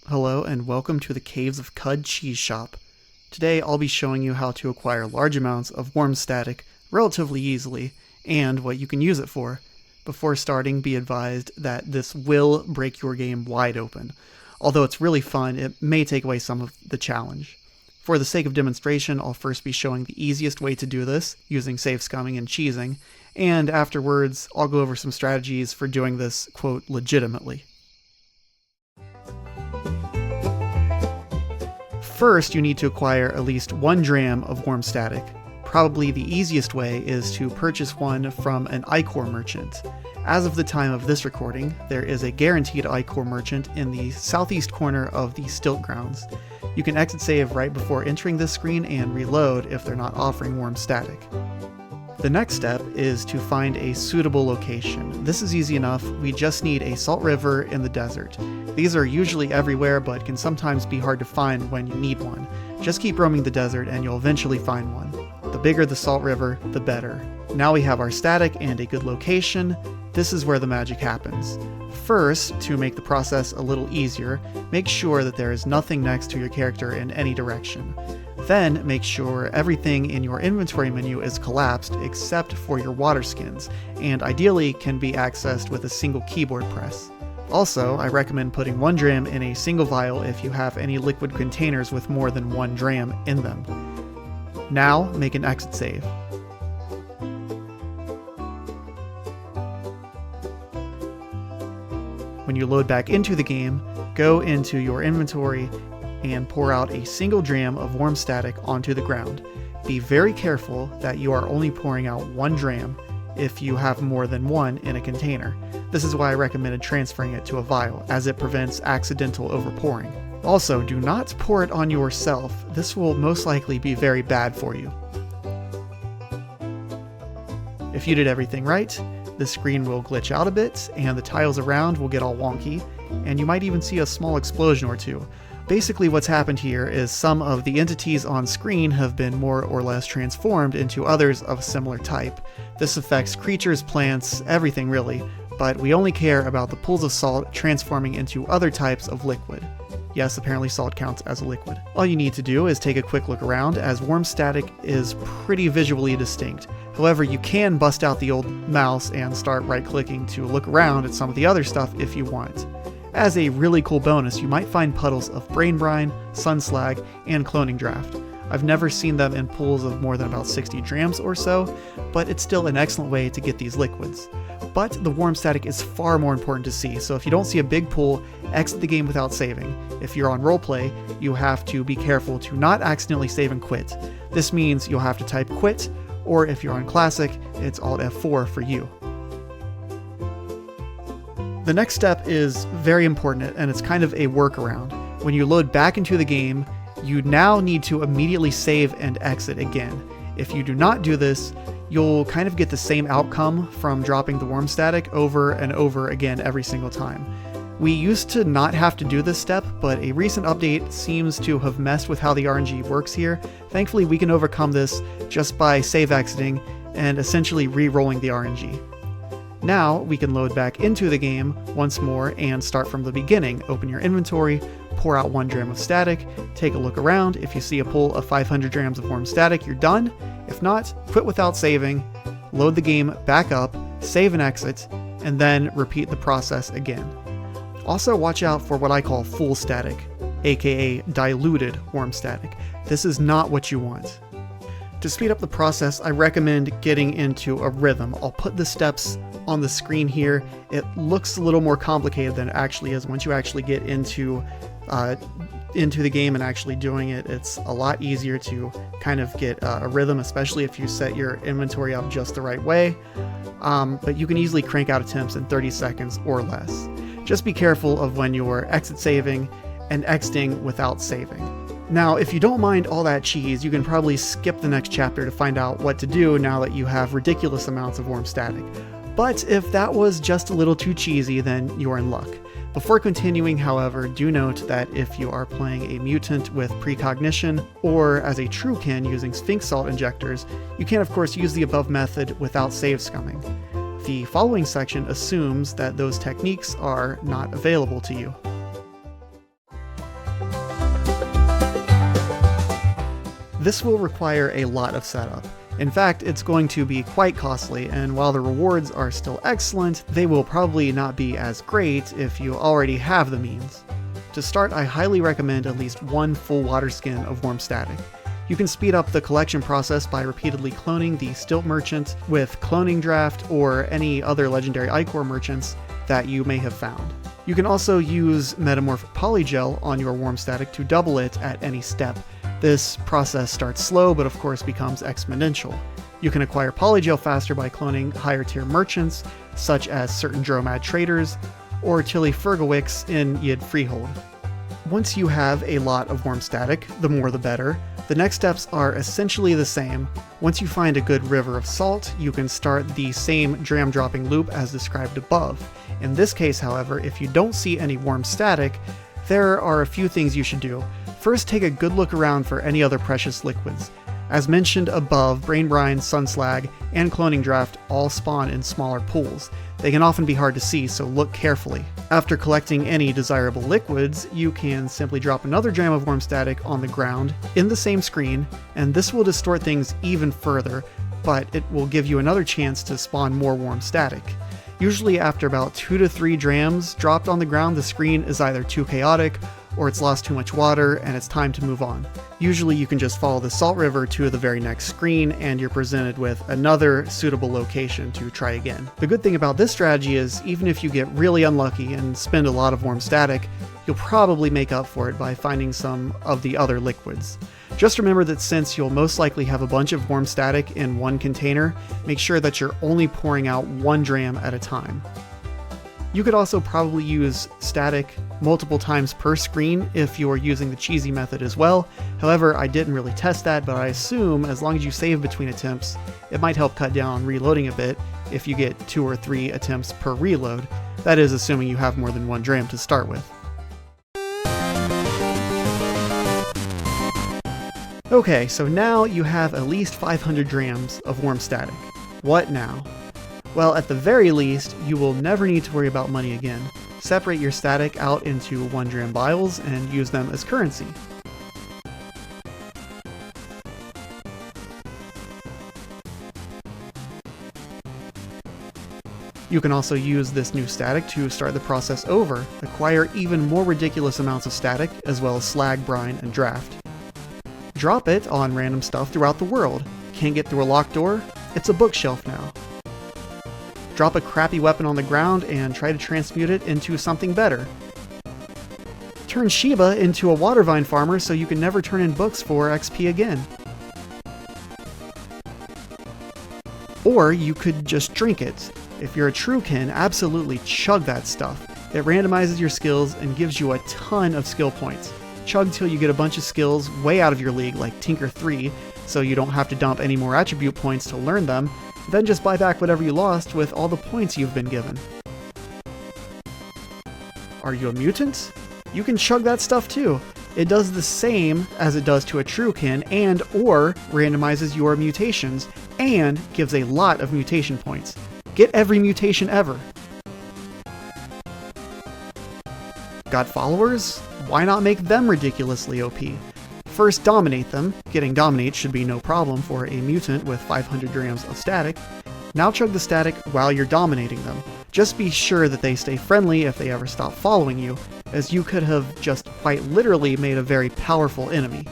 Hello and welcome to the Caves of Cud Cheese Shop. Today I'll be showing you how to acquire large amounts of worm static relatively easily and what you can use it for. Before starting, be advised that this will break your game wide open. Although it's really fun, it may take away some of the challenge. For the sake of demonstration, I'll first be showing the easiest way to do this using safe scumming and cheesing, and afterwards I'll go over some strategies for doing this, quote, legitimately. First, you need to acquire at least 1 dram of worm static. Probably the easiest way is to purchase one from an Ichor merchant. As of the time of this recording, there is a guaranteed Ichor merchant in the southeast corner of the Stilt Grounds. You can exit save right before entering this screen and reload if they're not offering worm static. The next step is to find a suitable location. This is easy enough, we just need a salt river in the desert. These are usually everywhere, but can sometimes be hard to find when you need one. Just keep roaming the desert and you'll eventually find one. The bigger the salt river, the better. Now we have our static and a good location. This is where the magic happens. First, to make the process a little easier, make sure that there is nothing next to your character in any direction. Then make sure everything in your inventory menu is collapsed except for your water skins, and ideally can be accessed with a single keyboard press. Also, I recommend putting 1 dram in a single vial if you have any liquid containers with more than 1 dram in them. Now, make an exit save. When you load back into the game, go into your inventory and pour out a single dram of worm static onto the ground. Be very careful that you are only pouring out 1 dram if you have more than 1 in a container. This is why I recommended transferring it to a vial, as it prevents accidental overpouring. Also, do not pour it on yourself. This will most likely be very bad for you. If you did everything right, the screen will glitch out a bit and the tiles around will get all wonky, and you might even see a small explosion or two. Basically what's happened here is some of the entities on screen have been more or less transformed into others of a similar type. This affects creatures, plants, everything really, but we only care about the pools of salt transforming into other types of liquid. Yes, apparently salt counts as a liquid. All you need to do is take a quick look around, as worm static is pretty visually distinct. However, you can bust out the old mouse and start right-clicking to look around at some of the other stuff if you want. As a really cool bonus, you might find puddles of brain brine, sun slag, and cloning draft. I've never seen them in pools of more than about 60 drams or so, but it's still an excellent way to get these liquids. But the worm static is far more important to see, so if you don't see a big pool, exit the game without saving. If you're on roleplay, you have to be careful to not accidentally save and quit. This means you'll have to type quit, or if you're on classic, it's Alt F4 for you. The next step is very important, and it's kind of a workaround. When you load back into the game, you now need to immediately save and exit again. If you do not do this, you'll kind of get the same outcome from dropping the worm static over and over again every single time. We used to not have to do this step, but a recent update seems to have messed with how the RNG works here. Thankfully, we can overcome this just by save exiting and essentially re-rolling the RNG. Now we can load back into the game once more and start from the beginning. Open your inventory, pour out 1 dram of static, take a look around. If you see a pool of 500 drams of worm static, you're done. If not, quit without saving, load the game back up, save and exit, and then repeat the process again. Also watch out for what I call full static, aka diluted worm static. This is not what you want. To speed up the process, I recommend getting into a rhythm. I'll put the steps on the screen here. It looks a little more complicated than it actually is. Once you actually get into the game and actually doing it, it's a lot easier to kind of get a rhythm, especially if you set your inventory up just the right way. But you can easily crank out attempts in 30 seconds or less. Just be careful of when you're exit saving and exiting without saving. Now, if you don't mind all that cheese, you can probably skip the next chapter to find out what to do now that you have ridiculous amounts of worm static. But if that was just a little too cheesy, then you're in luck. Before continuing, however, do note that if you are playing a mutant with precognition, or as a truekin using Sphinx Salt injectors, you can of course use the above method without save scumming. The following section assumes that those techniques are not available to you. This will require a lot of setup. In fact, it's going to be quite costly, and while the rewards are still excellent, they will probably not be as great if you already have the means. To start, I highly recommend at least one full water skin of Warm Static. You can speed up the collection process by repeatedly cloning the Stilt Merchant with Cloning Draft or any other legendary Ichor merchants that you may have found. You can also use Metamorphic Polygel on your Warm Static to double it at any step. This process starts slow, but of course becomes exponential. You can acquire Polygel faster by cloning higher tier merchants, such as certain Dromad traders, or Tilly Fergowix in Yid Freehold. Once you have a lot of Warm Static, the more the better. The next steps are essentially the same. Once you find a good river of salt, you can start the same dram dropping loop as described above. In this case, however, if you don't see any Warm Static, there are a few things you should do. First, take a good look around for any other precious liquids. As mentioned above, Brain Brine, Sunslag, and Cloning Draft all spawn in smaller pools. They can often be hard to see, so look carefully. After collecting any desirable liquids, you can simply drop another dram of Warm Static on the ground in the same screen, and this will distort things even further, but it will give you another chance to spawn more Warm Static. Usually after about 2 to 3 drams dropped on the ground, the screen is either too chaotic or it's lost too much water and it's time to move on. Usually you can just follow the Salt River to the very next screen and you're presented with another suitable location to try again. The good thing about this strategy is even if you get really unlucky and spend a lot of Warm Static, you'll probably make up for it by finding some of the other liquids. Just remember that since you'll most likely have a bunch of Warm Static in one container, make sure that you're only pouring out 1 dram at a time. You could also probably use static multiple times per screen if you're using the cheesy method as well. However, I didn't really test that, but I assume as long as you save between attempts, it might help cut down on reloading a bit if you get 2 or 3 attempts per reload. That is assuming you have more than 1 dram to start with. Okay, so now you have at least 500 drams of Warm Static. What now? Well, at the very least, you will never need to worry about money again. Separate your static out into 1 dram vials and use them as currency. You can also use this new static to start the process over, acquire even more ridiculous amounts of static, as well as slag, brine, and draft. Drop it on random stuff throughout the world. Can't get through a locked door? It's a bookshelf now. Drop a crappy weapon on the ground and try to transmute it into something better. Turn Sheba into a water vine farmer so you can never turn in books for XP again. Or you could just drink it. If you're a Truekin, absolutely chug that stuff. It randomizes your skills and gives you a ton of skill points. Chug till you get a bunch of skills way out of your league like Tinker 3, so you don't have to dump any more attribute points to learn them. Then just buy back whatever you lost with all the points you've been given. Are you a mutant? You can chug that stuff too. It does the same as it does to a Truekin and or randomizes your mutations and gives a lot of mutation points. Get every mutation ever. Got followers? Why not make them ridiculously OP? First, dominate them. Getting dominate should be no problem for a mutant with 500 drams of static. Now chug the static while you're dominating them. Just be sure that they stay friendly if they ever stop following you, as you could have just quite literally made a very powerful enemy.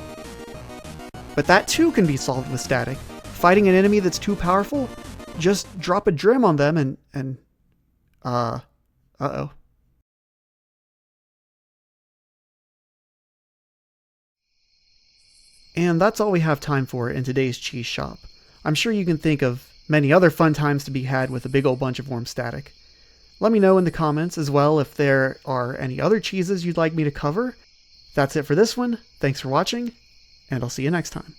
But that too can be solved with static. Fighting an enemy that's too powerful? Just drop a dram on them and uh-oh. And that's all we have time for in today's cheese shop. I'm sure you can think of many other fun times to be had with a big old bunch of Warm Static. Let me know in the comments as well if there are any other cheeses you'd like me to cover. That's it for this one. Thanks for watching, and I'll see you next time.